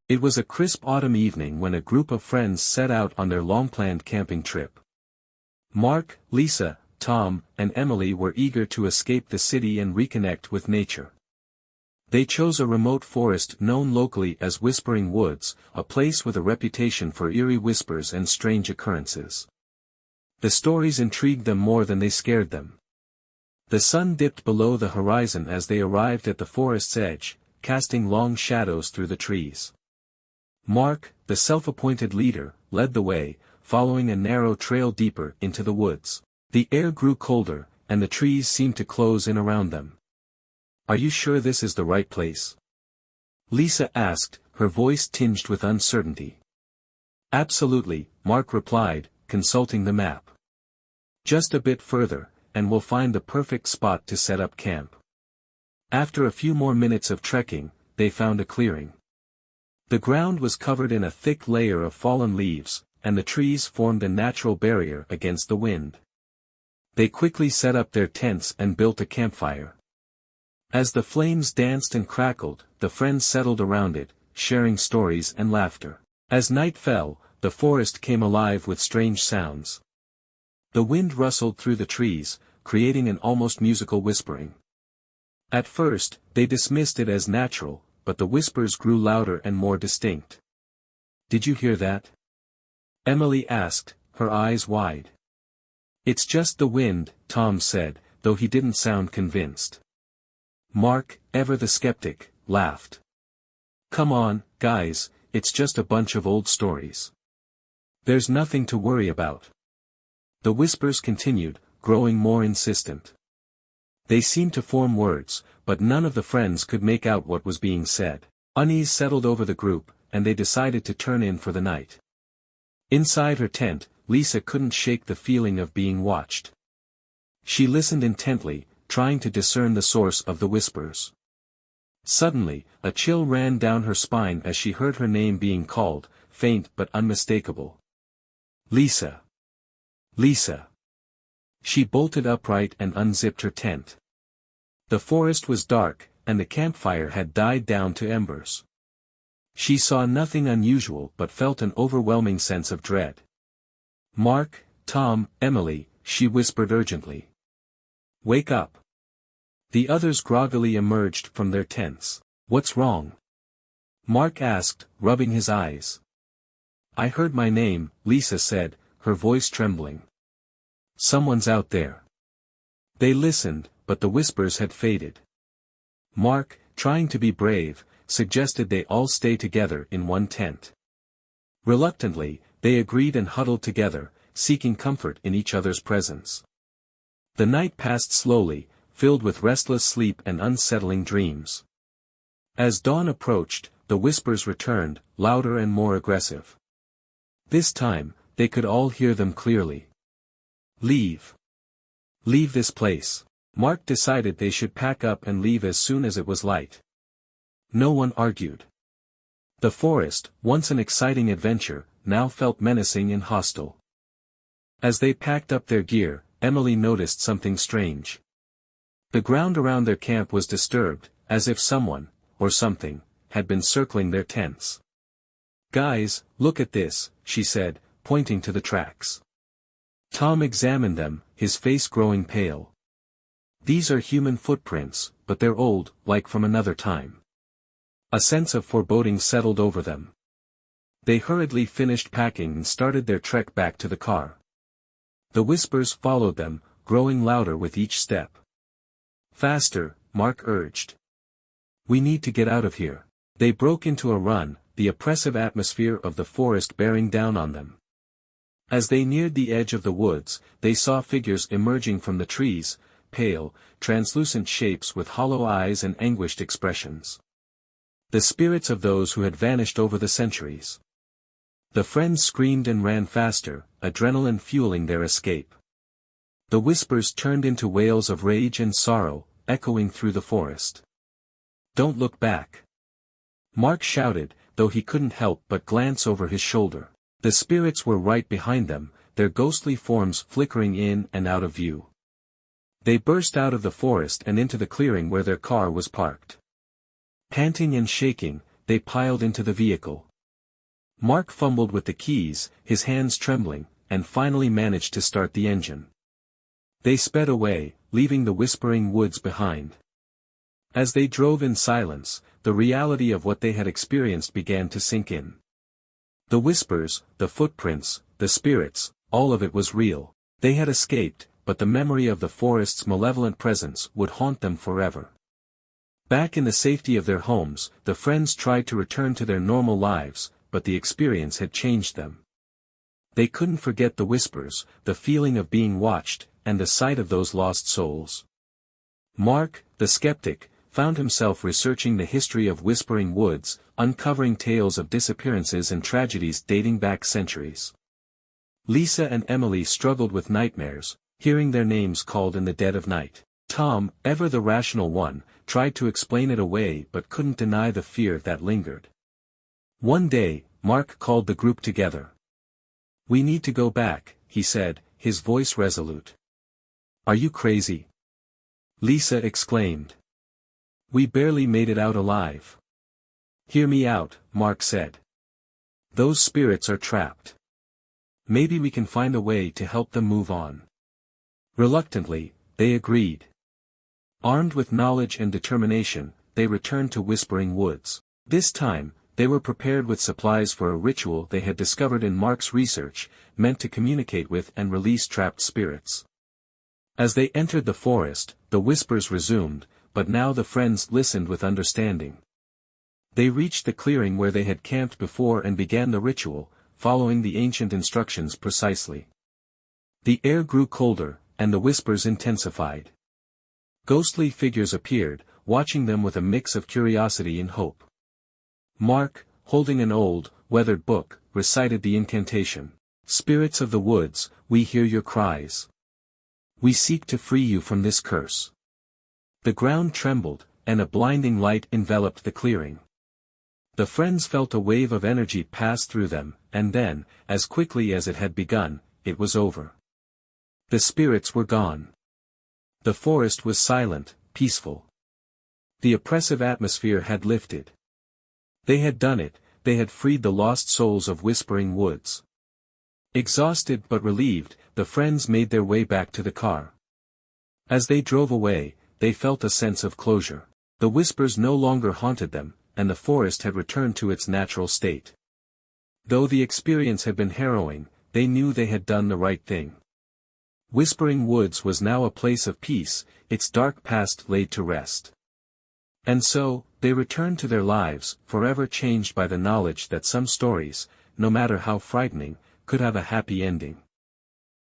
It was a crisp autumn evening when a group of friends set out on their long-planned camping trip. Mark, Lisa, Tom, and Emily were eager to escape the city and reconnect with nature. They chose a remote forest known locally as Whispering Woods, a place with a reputation for eerie whispers and strange occurrences. The stories intrigued them more than they scared them. The sun dipped below the horizon as they arrived at the forest's edge, casting long shadows through the trees. Mark, the self-appointed leader, led the way, following a narrow trail deeper into the woods. The air grew colder, and the trees seemed to close in around them. "Are you sure this is the right place?" Lisa asked, her voice tinged with uncertainty. "Absolutely," Mark replied, consulting the map. "Just a bit further, and we'll find the perfect spot to set up camp." After a few more minutes of trekking, they found a clearing. The ground was covered in a thick layer of fallen leaves, and the trees formed a natural barrier against the wind. They quickly set up their tents and built a campfire. As the flames danced and crackled, the friends settled around it, sharing stories and laughter. As night fell, the forest came alive with strange sounds. The wind rustled through the trees, creating an almost musical whispering. At first, they dismissed it as natural, but the whispers grew louder and more distinct. "Did you hear that?" Emily asked, her eyes wide. "It's just the wind," Tom said, though he didn't sound convinced. Mark, ever the skeptic, laughed. "Come on, guys, it's just a bunch of old stories. There's nothing to worry about." The whispers continued, growing more insistent. They seemed to form words, but none of the friends could make out what was being said. Unease settled over the group, and they decided to turn in for the night. Inside her tent, Lisa couldn't shake the feeling of being watched. She listened intently, trying to discern the source of the whispers. Suddenly, a chill ran down her spine as she heard her name being called, faint but unmistakable. "Lisa! Lisa!" She bolted upright and unzipped her tent. The forest was dark, and the campfire had died down to embers. She saw nothing unusual but felt an overwhelming sense of dread. "Mark, Tom, Emily," she whispered urgently. "Wake up." The others groggily emerged from their tents. "What's wrong?" Mark asked, rubbing his eyes. "I heard my name," Lisa said, her voice trembling. "Someone's out there." They listened, but the whispers had faded. Mark, trying to be brave, suggested they all stay together in one tent. Reluctantly, they agreed and huddled together, seeking comfort in each other's presence. The night passed slowly, filled with restless sleep and unsettling dreams. As dawn approached, the whispers returned, louder and more aggressive. This time, they could all hear them clearly. "Leave. Leave this place." Mark decided they should pack up and leave as soon as it was light. No one argued. The forest, once an exciting adventure, now felt menacing and hostile. As they packed up their gear, Emily noticed something strange. The ground around their camp was disturbed, as if someone, or something, had been circling their tents. "Guys, look at this," she said, pointing to the tracks. Tom examined them, his face growing pale. "These are human footprints, but they're old, like from another time." A sense of foreboding settled over them. They hurriedly finished packing and started their trek back to the car. The whispers followed them, growing louder with each step. "Faster," Mark urged. "We need to get out of here." They broke into a run, the oppressive atmosphere of the forest bearing down on them. As they neared the edge of the woods, they saw figures emerging from the trees, pale, translucent shapes with hollow eyes and anguished expressions. The spirits of those who had vanished over the centuries. The friends screamed and ran faster, adrenaline fueling their escape. The whispers turned into wails of rage and sorrow, echoing through the forest. "Don't look back!" Mark shouted, though he couldn't help but glance over his shoulder. The spirits were right behind them, their ghostly forms flickering in and out of view. They burst out of the forest and into the clearing where their car was parked. Panting and shaking, they piled into the vehicle. Mark fumbled with the keys, his hands trembling, and finally managed to start the engine. They sped away, leaving the whispering woods behind. As they drove in silence, the reality of what they had experienced began to sink in. The whispers, the footprints, the spirits, all of it was real. They had escaped, but the memory of the forest's malevolent presence would haunt them forever. Back in the safety of their homes, the friends tried to return to their normal lives, but the experience had changed them. They couldn't forget the whispers, the feeling of being watched, and the sight of those lost souls. Mark, the skeptic, found himself researching the history of whispering woods, uncovering tales of disappearances and tragedies dating back centuries. Lisa and Emily struggled with nightmares, hearing their names called in the dead of night. Tom, ever the rational one, tried to explain it away but couldn't deny the fear that lingered. One day, Mark called the group together. "We need to go back," he said, his voice resolute. "Are you crazy?" Lisa exclaimed. "We barely made it out alive." "Hear me out," Mark said. "Those spirits are trapped. Maybe we can find a way to help them move on." Reluctantly, they agreed. Armed with knowledge and determination, they returned to Whispering Woods. This time, they were prepared with supplies for a ritual they had discovered in Mark's research, meant to communicate with and release trapped spirits. As they entered the forest, the whispers resumed, but now the friends listened with understanding. They reached the clearing where they had camped before and began the ritual, following the ancient instructions precisely. The air grew colder, and the whispers intensified. Ghostly figures appeared, watching them with a mix of curiosity and hope. Mark, holding an old, weathered book, recited the incantation. "Spirits of the woods, we hear your cries. We seek to free you from this curse." The ground trembled, and a blinding light enveloped the clearing. The friends felt a wave of energy pass through them, and then, as quickly as it had begun, it was over. The spirits were gone. The forest was silent, peaceful. The oppressive atmosphere had lifted. They had done it, they had freed the lost souls of Whispering Woods. Exhausted but relieved, the friends made their way back to the car. As they drove away, they felt a sense of closure. The whispers no longer haunted them, and the forest had returned to its natural state. Though the experience had been harrowing, they knew they had done the right thing. Whispering Woods was now a place of peace, its dark past laid to rest. And so, they returned to their lives, forever changed by the knowledge that some stories, no matter how frightening, could have a happy ending.